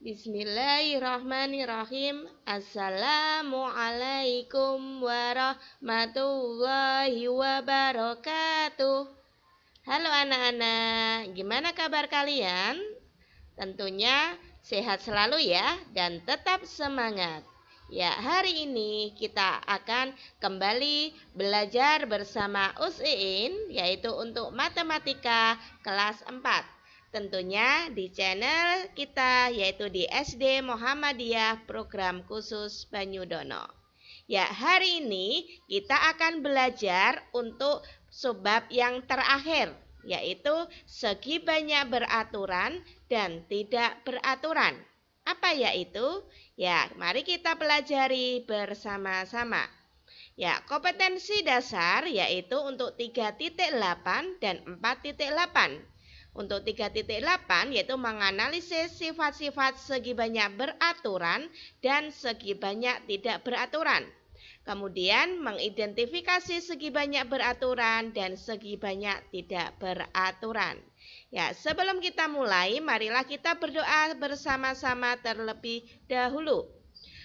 Bismillahirrahmanirrahim. Assalamualaikum warahmatullahi wabarakatuh. Halo anak-anak, gimana kabar kalian? Tentunya sehat selalu ya dan tetap semangat. Ya, hari ini kita akan kembali belajar bersama Us'iin, yaitu untuk matematika kelas 4. Tentunya di channel kita, yaitu di SD Muhammadiyah Program Khusus Banyudono. Ya, hari ini kita akan belajar untuk subbab yang terakhir, yaitu segi banyak beraturan dan tidak beraturan. Apa yaitu? Ya, mari kita pelajari bersama-sama. Ya, kompetensi dasar yaitu untuk 3.8 dan 4.8. Untuk 3.8 yaitu menganalisis sifat-sifat segi banyak beraturan dan segi banyak tidak beraturan. Kemudian mengidentifikasi segi banyak beraturan dan segi banyak tidak beraturan. Ya, sebelum kita mulai, marilah kita berdoa bersama-sama terlebih dahulu.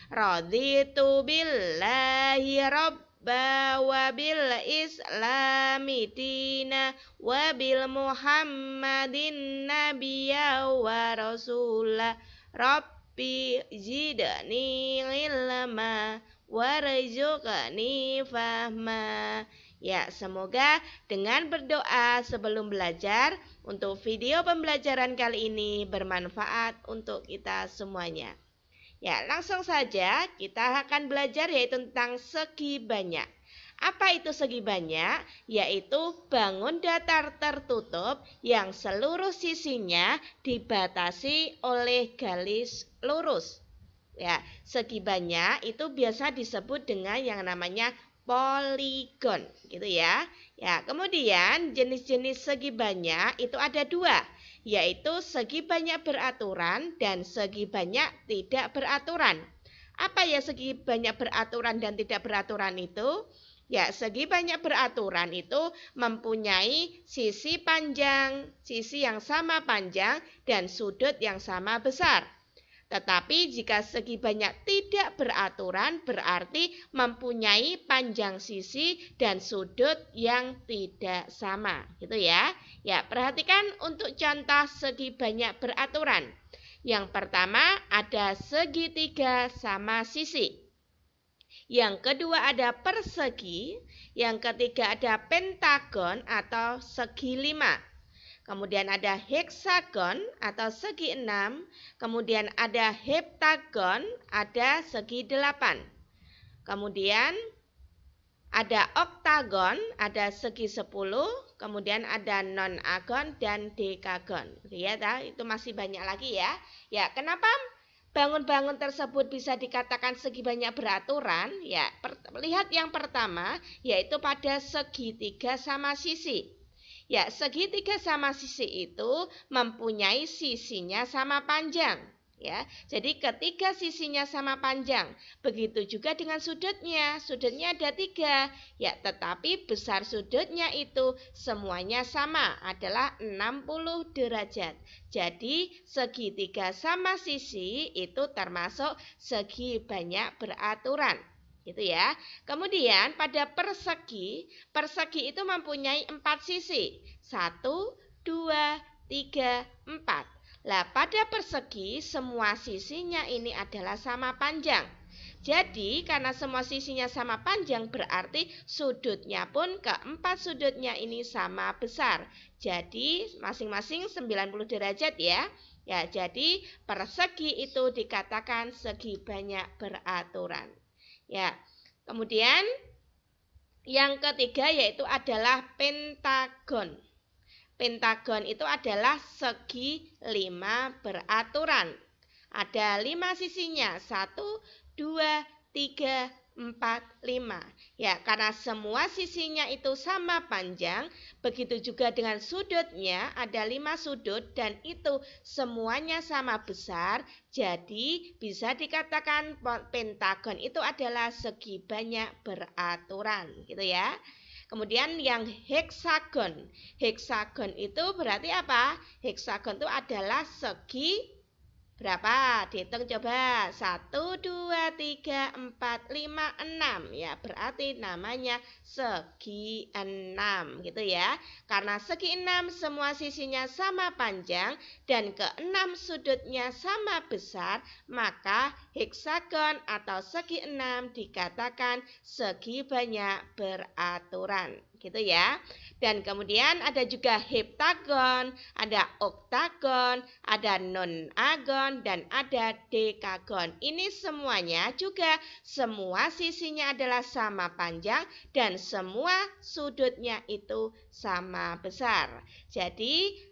Raditu billahi rabba wa bil islami dina wa bil muhammadin nabiyya wa rasulah rabbi zidni ilma warzuqni fahma. Ya, semoga dengan berdoa sebelum belajar untuk video pembelajaran kali ini bermanfaat untuk kita semuanya. Ya, langsung saja kita akan belajar yaitu tentang segi banyak. Apa itu segi banyak? Yaitu bangun datar tertutup yang seluruh sisinya dibatasi oleh garis lurus. Ya, segi banyak itu biasa disebut dengan yang namanya poligon, gitu ya. Ya, kemudian jenis-jenis segi banyak itu ada dua, yaitu segi banyak beraturan dan segi banyak tidak beraturan. Apa ya segi banyak beraturan dan tidak beraturan itu? Ya, segi banyak beraturan itu mempunyai sisi panjang, sisi yang sama panjang dan sudut yang sama besar. Tetapi jika segi banyak tidak beraturan berarti mempunyai panjang sisi dan sudut yang tidak sama, gitu ya. Ya, perhatikan untuk contoh segi banyak beraturan. Yang pertama ada segitiga sama sisi. Yang kedua ada persegi, yang ketiga ada pentagon atau segi 5. Kemudian ada heksagon atau segi 6, kemudian ada heptagon, ada segi 8. Kemudian ada oktagon, ada segi 10, kemudian ada nonagon dan dekagon. Ya, itu masih banyak lagi ya. Ya, kenapa bangun-bangun tersebut bisa dikatakan segi banyak beraturan? Ya, lihat yang pertama yaitu pada segitiga sama sisi. Ya, segitiga sama sisi itu mempunyai sisinya sama panjang. Ya, jadi ketiga sisinya sama panjang. Begitu juga dengan sudutnya. Sudutnya ada 3. Ya, tetapi besar sudutnya itu semuanya sama, adalah 60 derajat. Jadi segitiga sama sisi itu termasuk segi banyak beraturan. Gitu ya. Kemudian pada persegi itu mempunyai 4 sisi. 1, 2, 3, 4. Lah, pada persegi semua sisinya ini adalah sama panjang. Jadi karena semua sisinya sama panjang berarti sudutnya pun keempat sudutnya ini sama besar. Jadi masing-masing 90 derajat ya. Ya, jadi persegi itu dikatakan segi banyak beraturan. Ya, kemudian yang ketiga yaitu adalah pentagon. Pentagon itu adalah segi 5 beraturan. Ada 5 sisinya, 1, 2, 3, 4, 5. Ya, karena semua sisinya itu sama panjang, begitu juga dengan sudutnya, ada 5 sudut dan itu semuanya sama besar, jadi bisa dikatakan pentagon itu adalah segi banyak beraturan, gitu ya. Kemudian yang heksagon. Heksagon itu berarti apa? Heksagon itu adalah segi Berapa? Dihitung coba. 1, 2, 3, 4, 5, 6. Ya, berarti namanya segi 6 gitu ya. Karena segi 6 semua sisinya sama panjang dan ke-6 sudutnya sama besar, maka heksagon atau segi 6 dikatakan segi banyak beraturan. Gitu ya. Dan kemudian ada juga heptagon, ada oktagon, ada nonagon, dan ada dekagon. Ini semuanya juga semua sisinya adalah sama panjang dan semua sudutnya itu sama besar. Jadi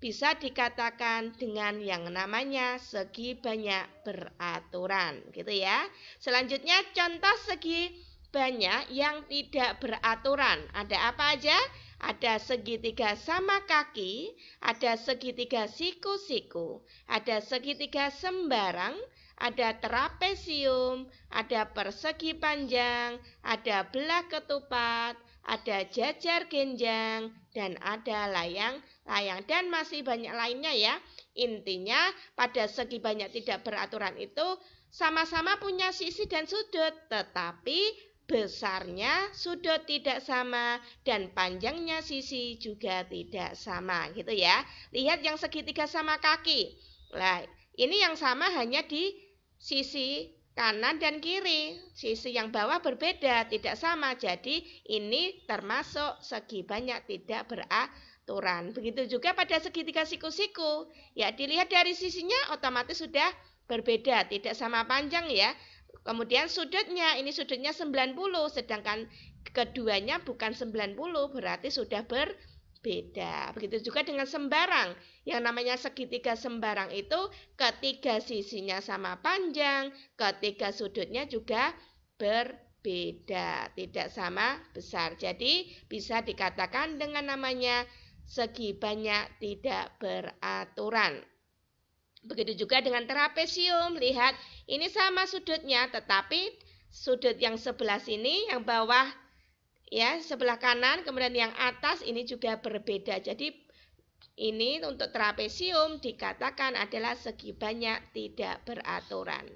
bisa dikatakan dengan yang namanya segi banyak beraturan, gitu ya. Selanjutnya contoh segi banyak yang tidak beraturan. Ada apa aja? Ada segitiga sama kaki, ada segitiga siku-siku, ada segitiga sembarang, ada trapesium, ada persegi panjang, ada belah ketupat, ada jajar genjang, dan ada layang-layang, dan masih banyak lainnya ya. Intinya pada segi banyak tidak beraturan itu sama-sama punya sisi dan sudut, tetapi besarnya sudut tidak sama dan panjangnya sisi juga tidak sama gitu ya. Lihat yang segitiga sama kaki. Nah, ini yang sama hanya di sisi kanan dan kiri. Sisi yang bawah berbeda, tidak sama. Jadi ini termasuk segi banyak tidak beraturan. Begitu juga pada segitiga siku-siku. Ya, dilihat dari sisinya otomatis sudah berbeda, tidak sama panjang ya. Kemudian sudutnya, ini sudutnya 90, sedangkan keduanya bukan 90, berarti sudah berbeda. Begitu juga dengan sembarang. Yang namanya segitiga sembarang itu ketiga sisinya sama panjang, ketiga sudutnya juga berbeda, tidak sama besar. Jadi bisa dikatakan dengan namanya segi banyak tidak beraturan. Begitu juga dengan trapesium, lihat ini sama sudutnya, tetapi sudut yang sebelah sini, yang bawah ya sebelah kanan, kemudian yang atas ini juga berbeda. Jadi ini untuk trapesium dikatakan adalah segi banyak tidak beraturan.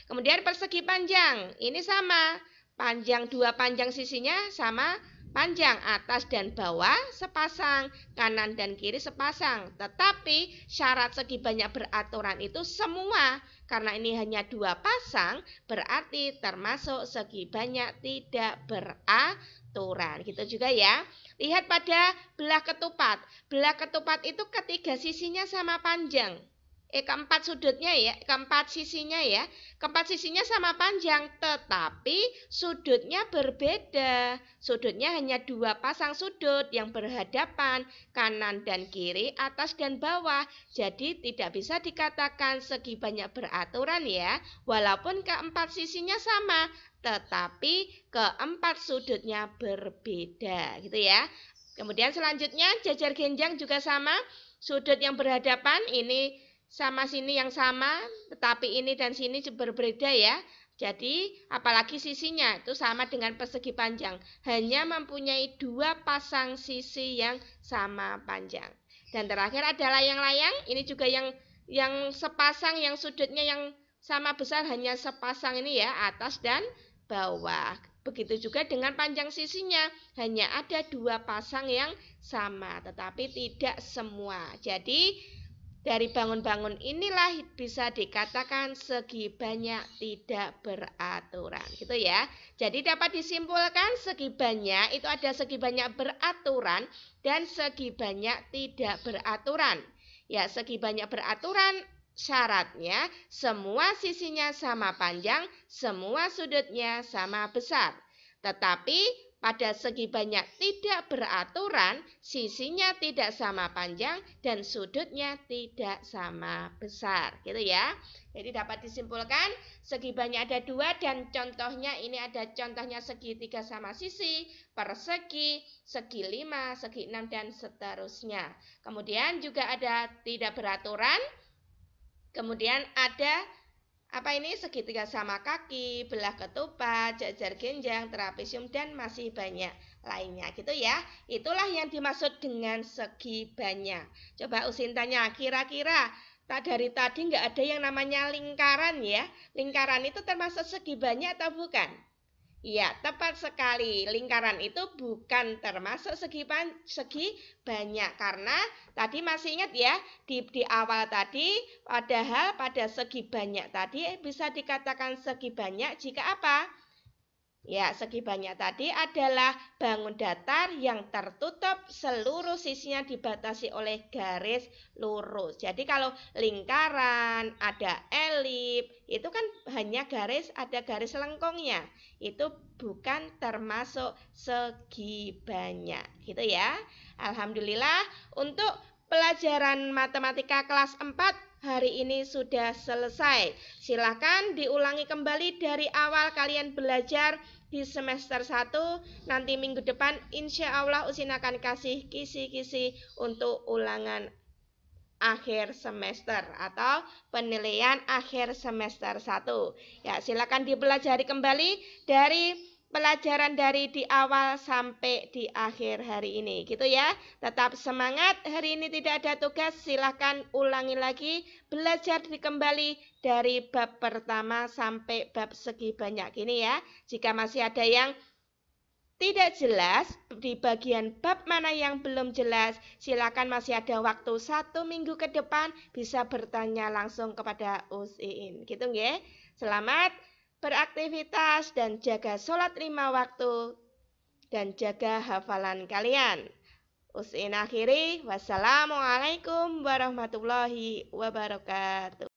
Kemudian persegi panjang, ini sama, panjang dua panjang sisinya sama panjang, atas dan bawah sepasang, kanan dan kiri sepasang. Tetapi syarat segi banyak beraturan itu semua, karena ini hanya dua pasang, berarti termasuk segi banyak tidak beraturan. Gitu juga ya. Lihat pada belah ketupat. Belah ketupat itu ketiga sisinya sama panjang. Keempat sudutnya ya, keempat sisinya ya. Keempat sisinya sama panjang, tetapi sudutnya berbeda. Sudutnya hanya dua pasang sudut yang berhadapan, kanan dan kiri, atas dan bawah. Jadi tidak bisa dikatakan segi banyak beraturan ya, walaupun keempat sisinya sama, tetapi keempat sudutnya berbeda gitu ya. Kemudian selanjutnya jajar genjang juga sama, sudut yang berhadapan ini sama sini yang sama, tetapi ini dan sini berbeda ya. Jadi apalagi sisinya itu sama dengan persegi panjang, hanya mempunyai dua pasang sisi yang sama panjang. Dan terakhir ada layang-layang, ini juga yang sepasang, yang sudutnya yang sama besar, hanya sepasang ini ya, atas dan bawah. Begitu juga dengan panjang sisinya, hanya ada dua pasang yang sama, tetapi tidak semua. Jadi dari bangun-bangun inilah bisa dikatakan segi banyak tidak beraturan, gitu ya. Jadi dapat disimpulkan segi banyak itu ada segi banyak beraturan dan segi banyak tidak beraturan. Ya, segi banyak beraturan syaratnya semua sisinya sama panjang, semua sudutnya sama besar. Tetapi pada segi banyak tidak beraturan, sisinya tidak sama panjang dan sudutnya tidak sama besar, gitu ya. Jadi dapat disimpulkan segi banyak ada dua dan contohnya ini ada contohnya segitiga sama sisi, persegi, segi 5, segi 6 dan seterusnya. Kemudian juga ada tidak beraturan. Kemudian ada apa ini segitiga sama kaki, belah ketupat, jajar genjang, trapesium dan masih banyak lainnya gitu ya. Itulah yang dimaksud dengan segi banyak. Coba Usin tanya, kira-kira Dari tadi nggak ada yang namanya lingkaran ya. Lingkaran itu termasuk segi banyak atau bukan? Iya, tepat sekali. Lingkaran itu bukan termasuk segi banyak karena tadi masih ingat ya di awal tadi, padahal pada segi banyak tadi bisa dikatakan segi banyak jika apa? Ya, segi banyak tadi adalah bangun datar yang tertutup seluruh sisinya dibatasi oleh garis lurus. Jadi kalau lingkaran, ada elip, itu kan hanya garis, ada garis lengkungnya. Itu bukan termasuk segi banyak, gitu ya. Alhamdulillah untuk pelajaran matematika kelas 4 hari ini sudah selesai. Silakan diulangi kembali dari awal kalian belajar di semester 1. Nanti minggu depan insya Allah Usin akan kasih kisi-kisi untuk ulangan akhir semester atau penilaian akhir semester 1. Ya, silakan dipelajari kembali dari pelajaran dari di awal sampai di akhir hari ini, gitu ya. Tetap semangat, hari ini tidak ada tugas, silakan ulangi lagi, belajar kembali dari bab pertama sampai bab segi banyak ini ya. Jika masih ada yang tidak jelas di bagian bab mana yang belum jelas, silakan masih ada waktu 1 minggu ke depan bisa bertanya langsung kepada Usin, gitu nggih. Selamat beraktivitas dan jaga sholat 5 waktu dan jaga hafalan kalian. Usin akhiri, wassalamualaikum warahmatullahi wabarakatuh.